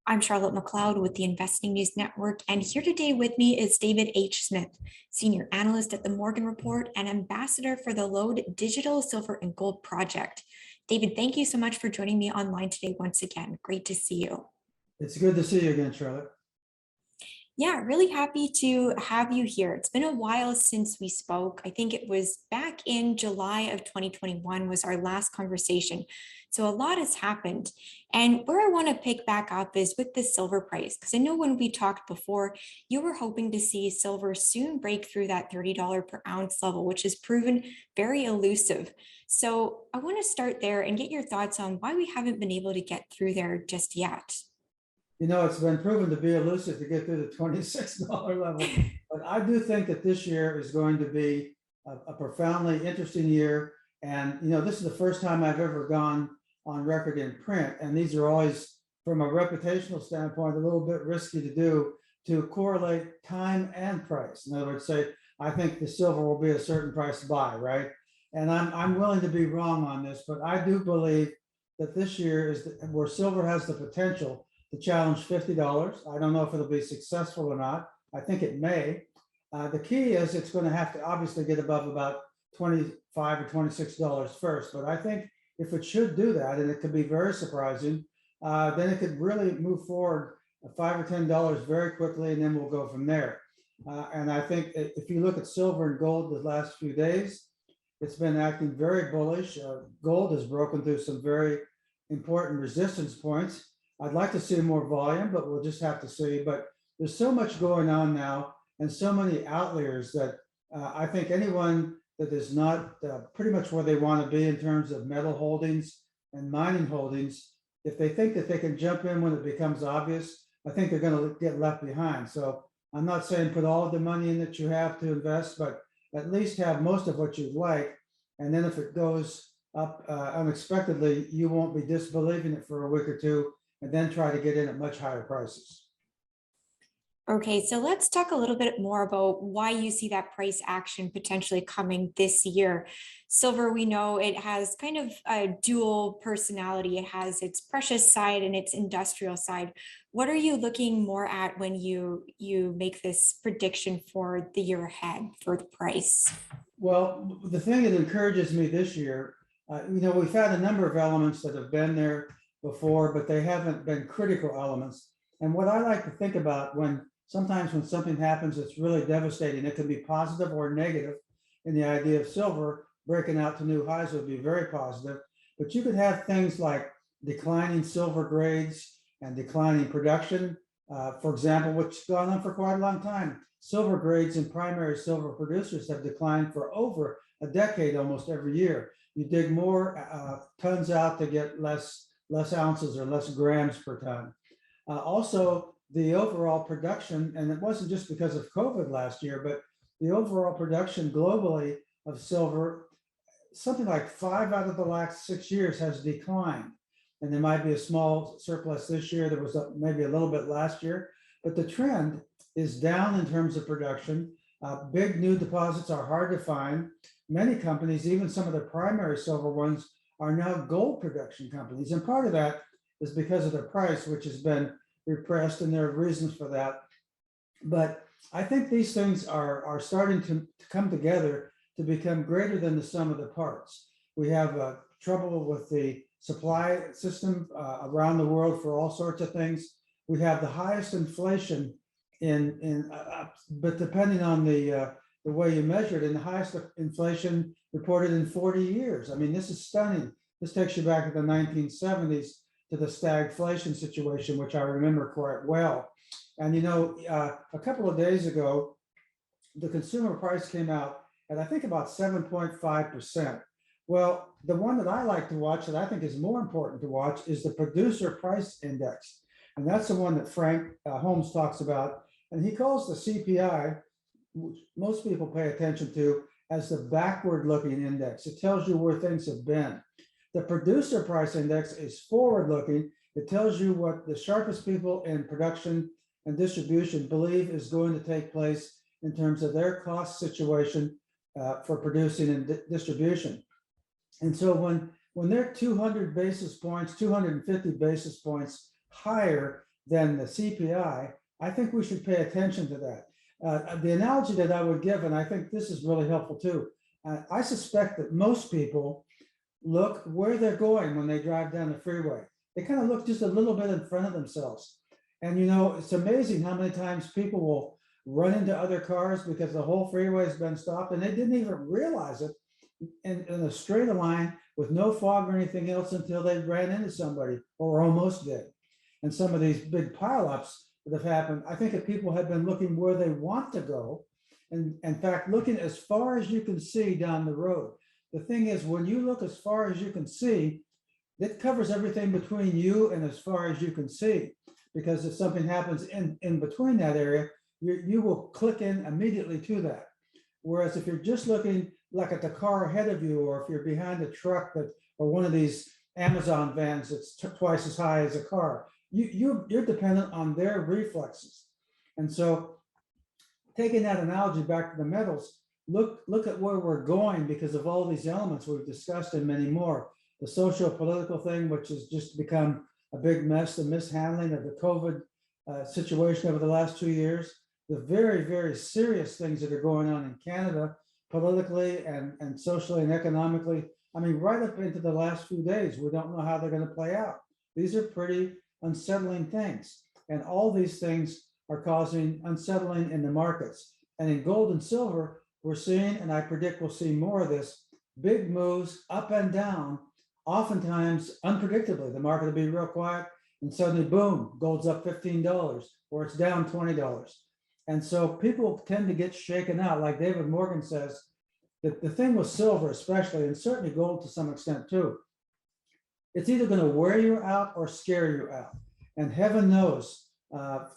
I'm Charlotte McLeod with the Investing News Network, and here today with me is David H. Smith, Senior Analyst at the Morgan Report and Ambassador for the LODE Digital Silver and Gold Project. David, thank you so much for joining me online today once again. Great to see you. It's good to see you again, Charlotte. Yeah, really happy to have you here. It's been a while since we spoke. I think it was back in July of 2021 was our last conversation. So a lot has happened. And where I want to pick back up is with the silver price, because I know when we talked before, you were hoping to see silver soon break through that $30 per ounce level, which has proven very elusive. So I want to start there and get your thoughts on why we haven't been able to get through there just yet. You know, it's been proven to be elusive to get through the $26 level, but I do think that this year is going to be a profoundly interesting year. And, you know, this is the first time I've ever gone on record in print. And these are always, from a reputational standpoint, a little bit risky to do, to correlate time and price. In other words, say, I think the silver will be a certain price to buy, right? And I'm willing to be wrong on this, but I do believe that this year is where silver has the potential to challenge $50. I don't know if it'll be successful or not. I think it may. The key is it's going to have to obviously get above about $25 or $26 first. But I think if it should do that, and it could be very surprising, then it could really move forward $5 or $10 very quickly, and then we'll go from there. And I think if you look at silver and gold the last few days, it's been acting very bullish. Gold has broken through some very important resistance points. I'd like to see more volume, but we'll just have to see. But there's so much going on now and so many outliers that I think anyone that is not pretty much where they want to be in terms of metal holdings and mining holdings, if they think that they can jump in when it becomes obvious, I think they're going to get left behind. So I'm not saying put all of the money in that you have to invest, but at least have most of what you'd like. And then if it goes up unexpectedly, you won't be disbelieving it for a week or two, and then try to get in at much higher prices. Okay, so let's talk a little bit more about why you see that price action potentially coming this year. Silver, we know it has kind of a dual personality. It has its precious side and its industrial side. What are you looking more at when you make this prediction for the year ahead for the price? Well, the thing that encourages me this year, you know, we've had a number of elements that have been there before, but they haven't been critical elements. And what I like to think about sometimes when something happens that's really devastating, it can be positive or negative. And the idea of silver breaking out to new highs would be very positive. But you could have things like declining silver grades and declining production. For example, which has gone on for quite a long time. Silver grades in primary silver producers have declined for over a decade, almost every year. You dig more tons out to get less ounces or less grams per ton. Also, the overall production, and it wasn't just because of COVID last year, but the overall production globally of silver, something like 5 out of the last 6 years has declined. And there might be a small surplus this year. There was maybe a little bit last year, but the trend is down in terms of production. Big new deposits are hard to find. Many companies, even some of the primary silver ones, are now gold production companies. And part of that is because of the price, which has been repressed, and there are reasons for that. But I think these things are starting to come together to become greater than the sum of the parts. We have trouble with the supply system around the world for all sorts of things. We have the highest inflation but depending on the way you measure it, in the highest inflation reported in 40 years. I mean, this is stunning. This takes you back to the 1970s to the stagflation situation, which I remember quite well. And, you know, a couple of days ago, the consumer price came out at, I think, about 7.5%. Well, the one that I like to watch that I think is more important to watch is the producer price index. And that's the one that Frank Holmes talks about. And he calls the CPI, which most people pay attention to, as the backward-looking index. It tells you where things have been. The producer price index is forward-looking. It tells you what the sharpest people in production and distribution believe is going to take place in terms of their cost situation for producing and distribution. And so when they're 200 basis points, 250 basis points higher than the CPI, I think we should pay attention to that. The analogy that I would give, and I think this is really helpful too, I suspect that most people look where they're going when they drive down the freeway. They kind of look just a little bit in front of themselves. And you know, it's amazing how many times people will run into other cars because the whole freeway has been stopped and they didn't even realize it in a straight line with no fog or anything else until they ran into somebody or almost did. And some of these big pileups that have happened, I think if people had been looking where they want to go, and in fact, looking as far as you can see down the road. The thing is, when you look as far as you can see, that covers everything between you and as far as you can see. Because if something happens in between that area, you will click in immediately to that. Whereas if you're just looking like at the car ahead of you, or if you're behind a truck that, or one of these Amazon vans that's twice as high as a car, you're dependent on their reflexes. And so taking that analogy back to the metals, look at where we're going because of all these elements we've discussed and many more. The socio-political thing, which has just become a big mess, the mishandling of the COVID situation over the last 2 years, the very, very serious things that are going on in Canada, politically and socially and economically. I mean, right up into the last few days, we don't know how they're going to play out. These are pretty unsettling things. And all these things are causing unsettling in the markets. And in gold and silver, we're seeing, and I predict we'll see more of this, big moves up and down, oftentimes unpredictably. The market will be real quiet and suddenly, boom, gold's up $15 or it's down $20. And so people tend to get shaken out. Like David Morgan says, that the thing with silver especially, and certainly gold to some extent too, it's either going to wear you out or scare you out. And heaven knows,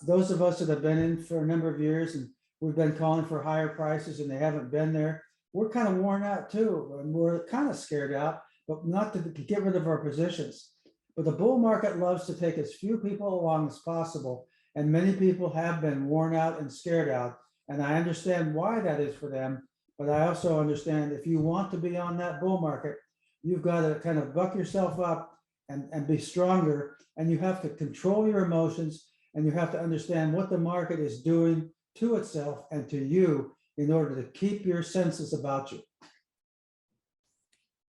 those of us that have been in for a number of years and we've been calling for higher prices and they haven't been there, we're kind of worn out too. And we're kind of scared out, but not to get rid of our positions. But the bull market loves to take as few people along as possible. And many people have been worn out and scared out. And I understand why that is for them. But I also understand if you want to be on that bull market, you've got to kind of buck yourself up and be stronger. And you have to control your emotions and you have to understand what the market is doing to itself and to you in order to keep your senses about you.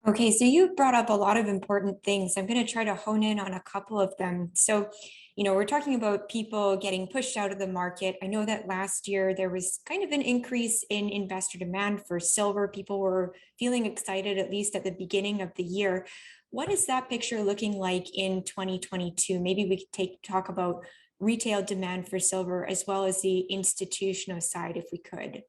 Okay, so you brought up a lot of important things. I'm going to try to hone in on a couple of them. So, we're talking about people getting pushed out of the market. I know that last year there was kind of an increase in investor demand for silver. People were feeling excited, at least at the beginning of the year. What is that picture looking like in 2022? Maybe we could talk about retail demand for silver as well as the institutional side, if we could.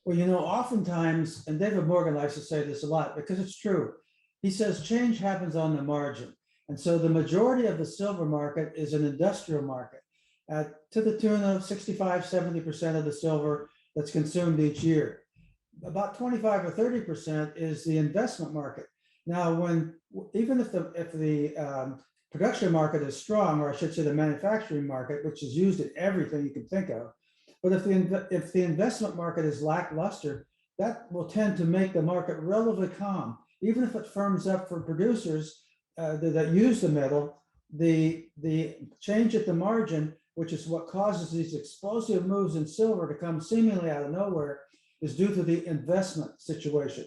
Well, oftentimes, and David Morgan likes to say this a lot because it's true. He says change happens on the margin. And so the majority of the silver market is an industrial market to the tune of 65, 70% of the silver that's consumed each year. About 25 or 30% is the investment market. Now, even if the production market is strong, or I should say the manufacturing market, which is used in everything you can think of, but if the investment market is lackluster, that will tend to make the market relatively calm. Even if it firms up for producers that use the metal, the change at the margin, which is what causes these explosive moves in silver to come seemingly out of nowhere, is due to the investment situation.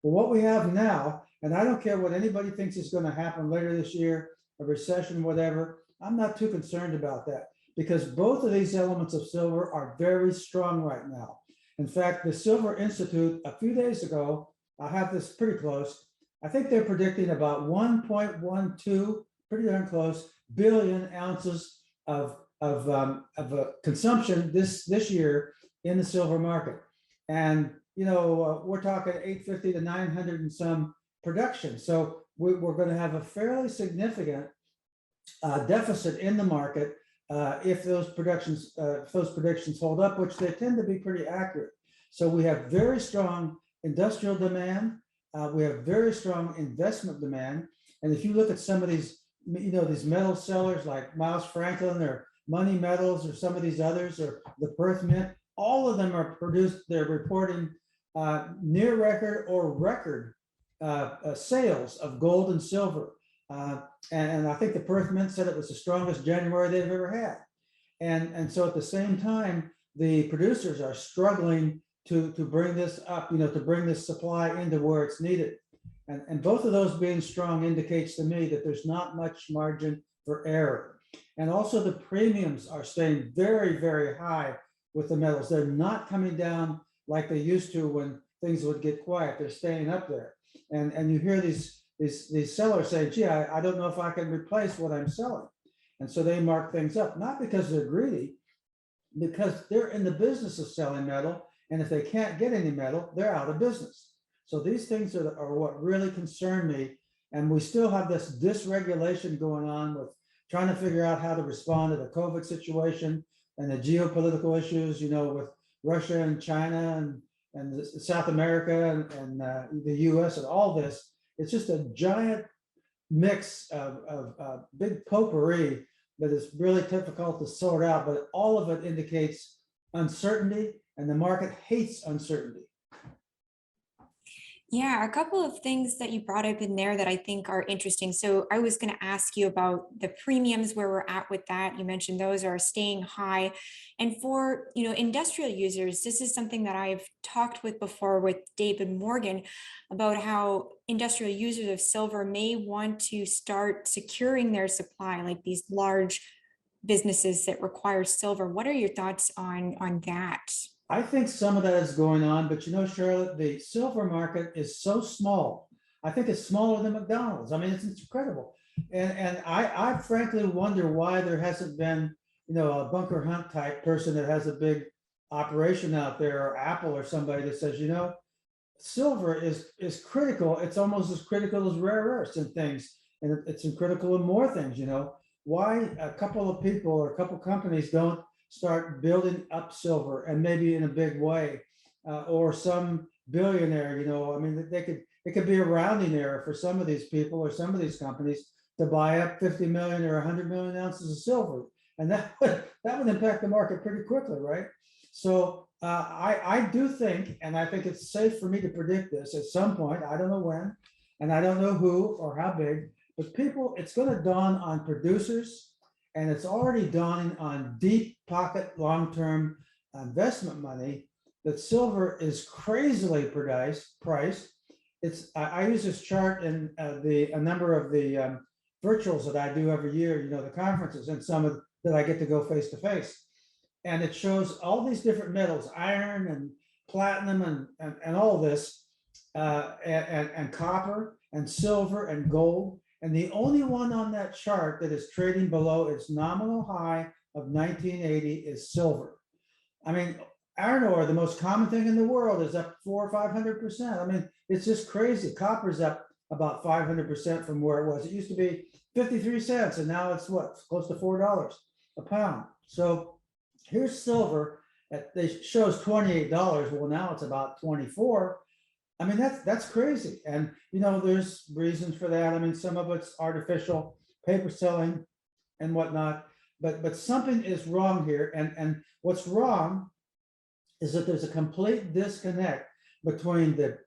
Well, what we have now, and I don't care what anybody thinks is going to happen later this year, a recession, whatever, I'm not too concerned about that because both of these elements of silver are very strong right now. In fact, the Silver Institute a few days ago, I have this pretty close, I think they're predicting about 1.12, pretty darn close, billion ounces of consumption this year in the silver market. And, we're talking 850 to 900 and some production. So we're going to have a fairly significant deficit in the market if those predictions hold up, which they tend to be pretty accurate. So we have very strong industrial demand. We have very strong investment demand. And if you look at some of these, these metal sellers like Miles Franklin or Money Metals or some of these others or the Perth Mint, all of them they're reporting near record or record sales of gold and silver. And I think the Perth Mint said it was the strongest January they've ever had. And so at the same time, the producers are struggling to bring this up, to bring this supply into where it's needed. And both of those being strong indicates to me that there's not much margin for error. And also the premiums are staying very, very high with the metals. They're not coming down like they used to when things would get quiet. They're staying up there. And you hear these sellers say, gee, I don't know if I can replace what I'm selling. And so they mark things up, not because they're greedy, because they're in the business of selling metal. And if they can't get any metal, they're out of business. So these things are what really concern me. And we still have this dysregulation going on with trying to figure out how to respond to the COVID situation and the geopolitical issues, with Russia and China and South America and the US and all this. It's just a giant mix of big potpourri that is really difficult to sort out, but all of it indicates uncertainty, and the market hates uncertainty. Yeah, a couple of things that you brought up in there that I think are interesting. So I was going to ask you about the premiums, where we're at with that. You mentioned those are staying high. And for, industrial users, this is something that I've talked with before with David Morgan about how industrial users of silver may want to start securing their supply, like these large businesses that require silver. What are your thoughts on that? I think some of that is going on, but Charlotte, the silver market is so small. I think it's smaller than McDonald's. I mean, it's incredible. And I frankly wonder why there hasn't been, a Bunker Hunt type person that has a big operation out there, or Apple or somebody that says, silver is critical. It's almost as critical as rare earths and things. And it's critical in more things, Why a couple of people or a couple companies don't start building up silver, and maybe in a big way, or some billionaire, it could be a rounding error for some of these people or some of these companies to buy up 50 million or 100 million ounces of silver. And that would impact the market pretty quickly, right? So I do think, and I think it's safe for me to predict this at some point, I don't know when, and I don't know who or how big, but it's going to dawn on producers. And it's already dawning on deep pocket long-term investment money that silver is crazily priced. I use this chart in a number of the virtuals that I do every year, the conferences, and some that I get to go face to face. And it shows all these different metals, iron and platinum and all this, and copper and silver and gold. And the only one on that chart that is trading below its nominal high of 1980 is silver. I mean, iron ore, the most common thing in the world, is up 400 or 500%. I mean, it's just crazy. Copper's up about 500% from where it was. It used to be 53 cents, and now it's close to $4 a pound. So here's silver that shows $28. Well, now it's about 24. I mean, that's crazy. And, there's reasons for that. I mean, some of it's artificial paper selling and whatnot, but something is wrong here. And what's wrong is that there's a complete disconnect between the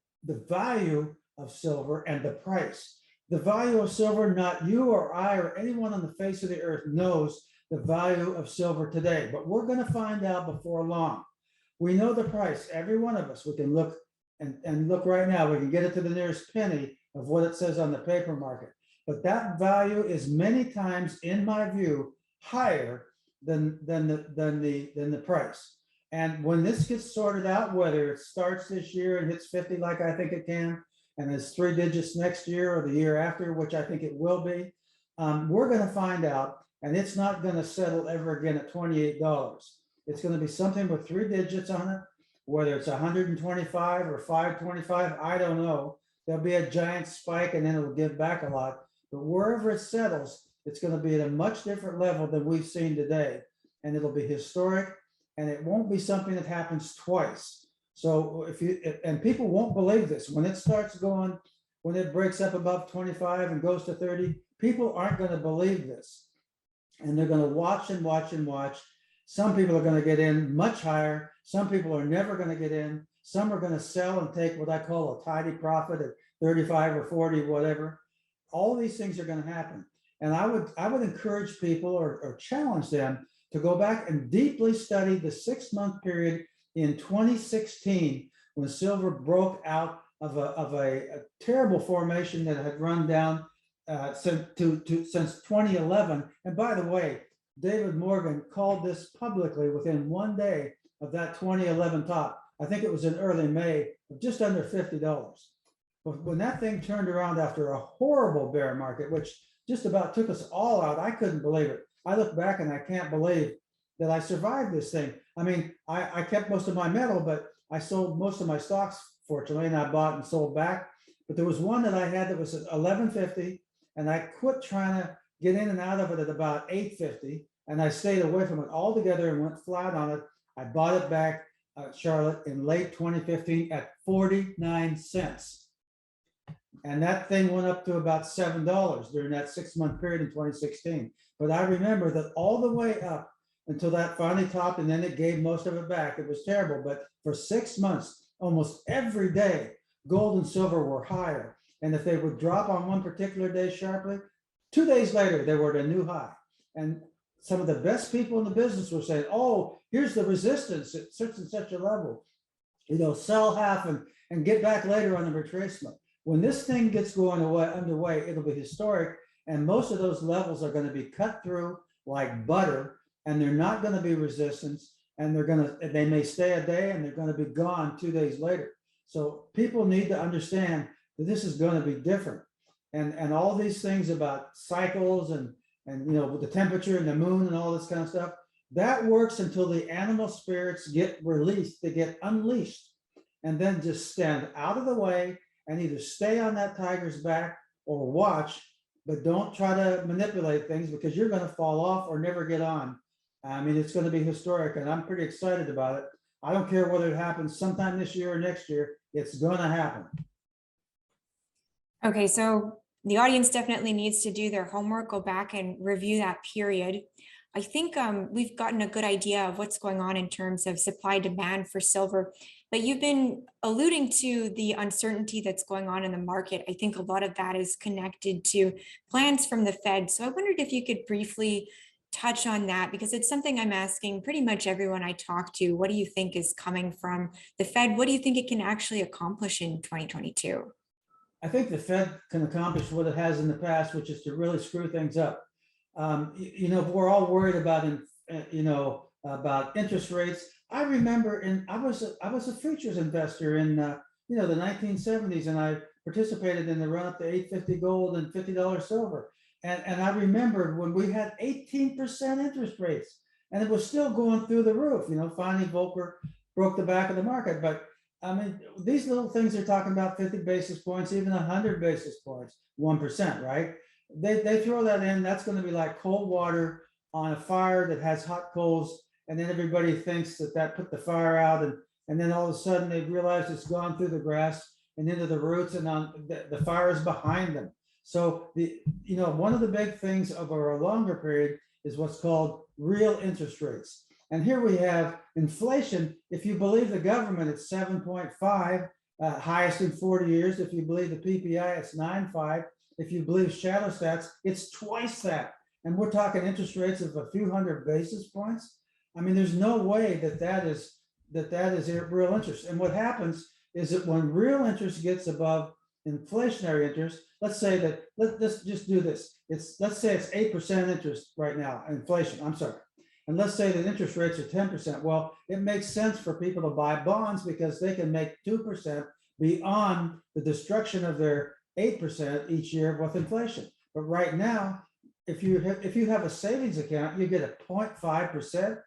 value of silver and the price. The value of silver, not you or I or anyone on the face of the earth knows the value of silver today, but we're going to find out before long. We know the price, every one of us. We can look and look right now, we can get it to the nearest penny of what it says on the paper market. But that value is many times, in my view, higher than the price. And when this gets sorted out, whether it starts this year and hits 50 like I think it can, and it's 3 digits next year or the year after, which I think it will be, we're going to find out, and it's not going to settle ever again at $28. It's going to be something with 3 digits on it. Whether it's 125 or 525, I don't know. There'll be a giant spike and then it'll give back a lot. But wherever it settles, it's going to be at a much different level than we've seen today. And it'll be historic, and it won't be something that happens twice. So and people won't believe this. When it starts going, when it breaks up above 25 and goes to 30, people aren't going to believe this. And they're going to watch and watch and watch. Some people are going to get in much higher. Some people are never going to get in. Some are going to sell and take what I call a tidy profit at 35 or 40, whatever. all these things are going to happen. And I would encourage people or challenge them to go back and deeply study the 6-month period in 2016 when silver broke out of a terrible formation that had run down since 2011. And by the way, David Morgan called this publicly within one day of that 2011 top. I think it was in early May, of just under $50. But when that thing turned around after a horrible bear market, which just about took us all out, I couldn't believe it. I look back and I can't believe that I survived this thing. I mean, I kept most of my metal, but I sold most of my stocks, fortunately, and I bought and sold back. But there was one that I had that was at 1150, and I quit trying to get in and out of it at about 850, and I stayed away from it altogether and went flat on it. I bought it back, Charlotte, in late 2015 at 49 cents. And that thing went up to about $7 during that 6-month period in 2016. But I remember that all the way up until that finally topped, and then it gave most of it back. It was terrible, but for 6 months, almost every day, gold and silver were higher. And if they would drop on one particular day sharply, 2 days later, they were at a new high. And some of the best people in the business were saying, oh, here's the resistance at such and such a level. Sell half and get back later on the retracement. When this thing gets going underway, it'll be historic. And most of those levels are going to be cut through like butter, and they're not going to be resistance. And they may stay a day and they're going to be gone 2 days later. So people need to understand that this is going to be different. And all these things about cycles and with the temperature and the moon and all this kind of stuff, that works until the animal spirits get released, they get unleashed, and then just stand out of the way and either stay on that tiger's back or watch, but don't try to manipulate things because you're going to fall off or never get on. I mean, it's going to be historic, and I'm pretty excited about it. I don't care whether it happens sometime this year or next year, it's going to happen. Okay, so the audience definitely needs to do their homework, go back and review that period. I think we've gotten a good idea of what's going on in terms of supply demand for silver, but you've been alluding to the uncertainty that's going on in the market. I think a lot of that is connected to plans from the Fed. So I wondered if you could briefly touch on that, because it's something I'm asking pretty much everyone I talk to. What do you think is coming from the Fed? What do you think it can actually accomplish in 2022? I think the Fed can accomplish what it has in the past, which is to really screw things up. We're all worried about, about interest rates. I remember I was a futures investor in, the 1970s, and I participated in the run up to 850 gold and $50 silver. And I remembered when we had 18% interest rates, and it was still going through the roof. Finally Volcker broke the back of the market. But I mean, these little things are talking about 50 basis points, even 100 basis points, 1%, right? They throw that in, that's going to be like cold water on a fire that has hot coals. And then everybody thinks that put the fire out. And then all of a sudden they realize it's gone through the grass and into the roots, and the fire is behind them. So one of the big things over a longer period is what's called real interest rates. And here we have inflation. If you believe the government, it's 7.5, highest in 40 years. If you believe the PPI, it's 9.5. If you believe shadow stats, it's twice that. And we're talking interest rates of a few hundred basis points. I mean, there's no way that is real interest. And what happens is that when real interest gets above inflationary interest, let's say that, let's just do this. Let's say it's 8% interest right now, inflation, I'm sorry. And let's say that interest rates are 10%. Well, it makes sense for people to buy bonds because they can make 2% beyond the destruction of their 8% each year with inflation. But right now, if you have a savings account, you get a 0.5%,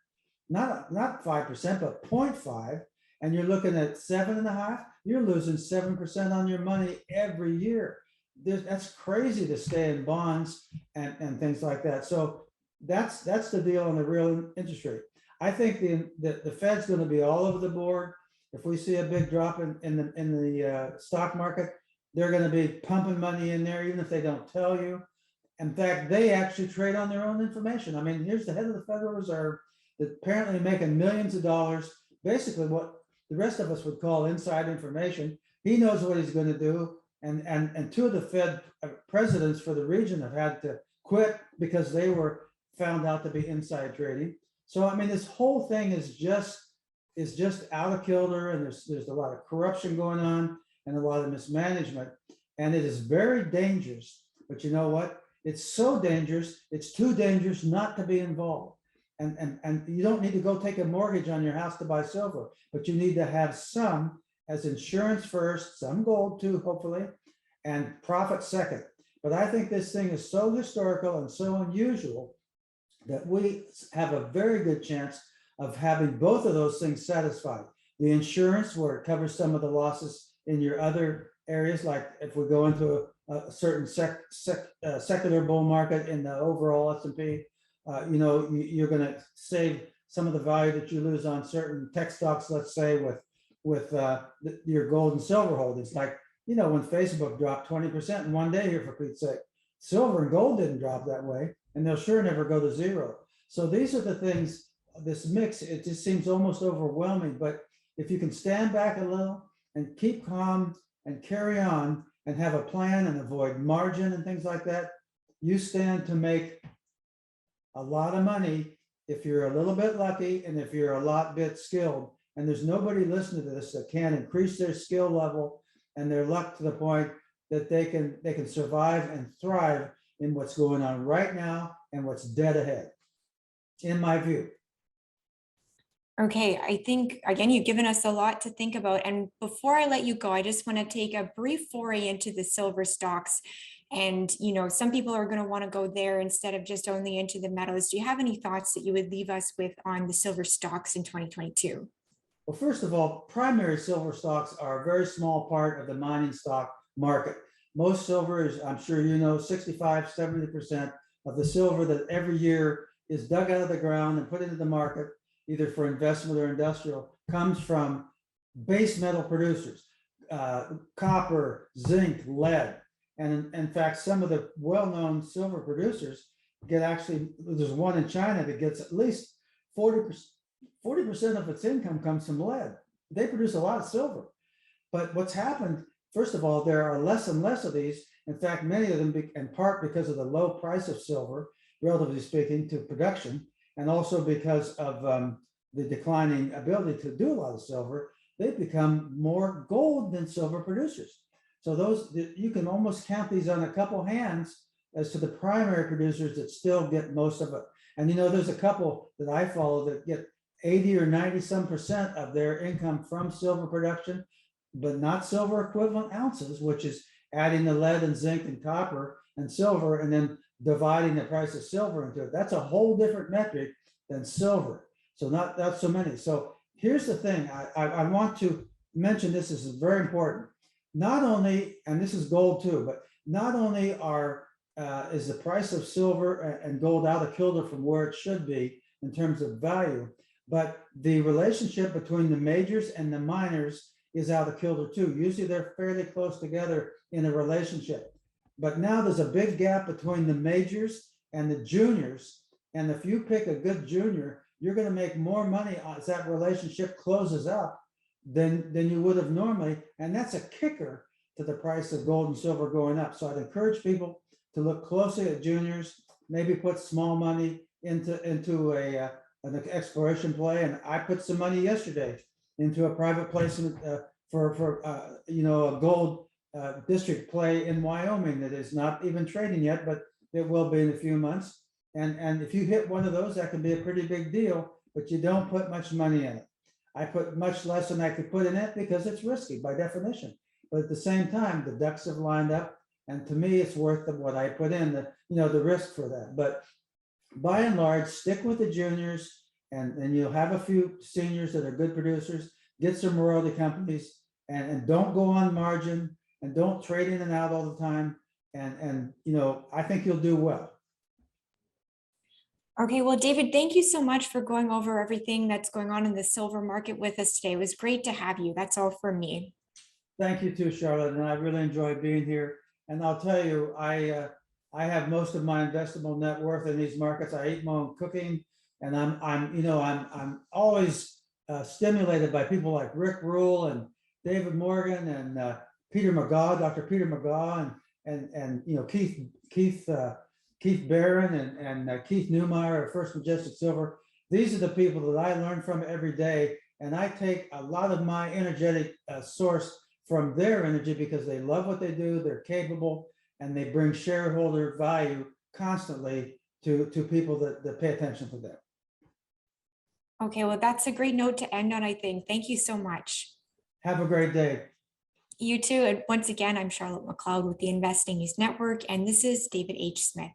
not 5%, but 0.5, and you're looking at 7.5, you're losing 7% on your money every year. That's crazy to stay in bonds and things like that. So that's the deal on the real interest rate. I think the Fed's going to be all over the board. If we see a big drop in the stock market, they're going to be pumping money in there, even if they don't tell you. In fact, they actually trade on their own information. I mean, here's the head of the Federal Reserve that apparently making millions of dollars, basically what the rest of us would call inside information. He knows what he's going to do. And two of the Fed presidents for the region have had to quit because they were found out to be inside trading. So I mean, this whole thing is just out of kilter, and there's a lot of corruption going on and a lot of mismanagement, and it is very dangerous. But you know what? It's so dangerous. It's too dangerous not to be involved. And you don't need to go take a mortgage on your house to buy silver, but you need to have some as insurance first, some gold too, hopefully, and profit second. But I think this thing is so historical and so unusual that we have a very good chance of having both of those things satisfied. The insurance, where it covers some of the losses in your other areas, like if we go into a certain secular bull market in the overall S&P, you're going to save some of the value that you lose on certain tech stocks, let's say with your gold and silver holdings. Like, when Facebook dropped 20% in one day here, for Pete's sake, silver and gold didn't drop that way, and they'll sure never go to zero. So these are the things, this mix, it just seems almost overwhelming. But if you can stand back a little and keep calm and carry on and have a plan and avoid margin and things like that, you stand to make a lot of money if you're a little bit lucky and if you're a lot bit skilled. And there's nobody listening to this that can increase their skill level and their luck to the point that they can survive and thrive in what's going on right now and what's dead ahead, in my view. Okay, I think, again, you've given us a lot to think about. And before I let you go, I just want to take a brief foray into the silver stocks. And, some people are going to want to go there instead of just only into the metals. Do you have any thoughts that you would leave us with on the silver stocks in 2022? Well, first of all, primary silver stocks are a very small part of the mining stock market. Most silver is, I'm sure 65, 70% of the silver that every year is dug out of the ground and put into the market, either for investment or industrial, comes from base metal producers, copper, zinc, lead. And in fact, some of the well-known silver producers there's one in China that gets at least 40% of its income comes from lead. They produce a lot of silver. But what's happened, first of all, there are less and less of these. In fact, many of them, in part because of the low price of silver, relatively speaking, to production, and also because of the declining ability to do a lot of silver, they've become more gold than silver producers. So you can almost count these on a couple hands as to the primary producers that still get most of it. And there's a couple that I follow that get 80 or 90% of their income from silver production, but not silver equivalent ounces, which is adding the lead and zinc and copper and silver and then dividing the price of silver into it. That's a whole different metric than silver. So not so many. So here's the thing. I want to mention this. This is very important. Not only, and this is gold too, but not only is the price of silver and gold out of kilter from where it should be in terms of value, but the relationship between the majors and the miners is out of kilter too. Usually they're fairly close together in a relationship. But now there's a big gap between the majors and the juniors. And if you pick a good junior, you're going to make more money as that relationship closes up than you would have normally. And that's a kicker to the price of gold and silver going up. So I'd encourage people to look closely at juniors, maybe put small money into an exploration play. And I put some money yesterday into a private placement for a gold district play in Wyoming that is not even trading yet, but it will be in a few months. And if you hit one of those, that can be a pretty big deal, but you don't put much money in it. I put much less than I could put in it because it's risky by definition. But at the same time, the ducks have lined up, and to me, it's worth what I put in, the risk for that. But by and large, stick with the juniors, and you'll have a few seniors that are good producers. Get some royalty companies, and don't go on margin, and don't trade in and out all the time. And I think you'll do well. Okay, well, David, thank you so much for going over everything that's going on in the silver market with us today. It was great to have you. That's all for me. Thank you too, Charlotte, and I really enjoyed being here. And I'll tell you, I have most of my investable net worth in these markets. I eat my own cooking, and I'm always stimulated by people like Rick Rule and David Morgan and Peter McGaw, Dr. Peter McGaw, and Keith Barron and Keith Newmeyer of First Majestic Silver. These are the people that I learn from every day, and I take a lot of my energetic source from their energy because they love what they do, they're capable, and they bring shareholder value constantly to people that pay attention to them. Okay, well, that's a great note to end on, I think. Thank you so much. Have a great day. You too. And once again, I'm Charlotte McLeod with the Investing News Network, and this is David H. Smith.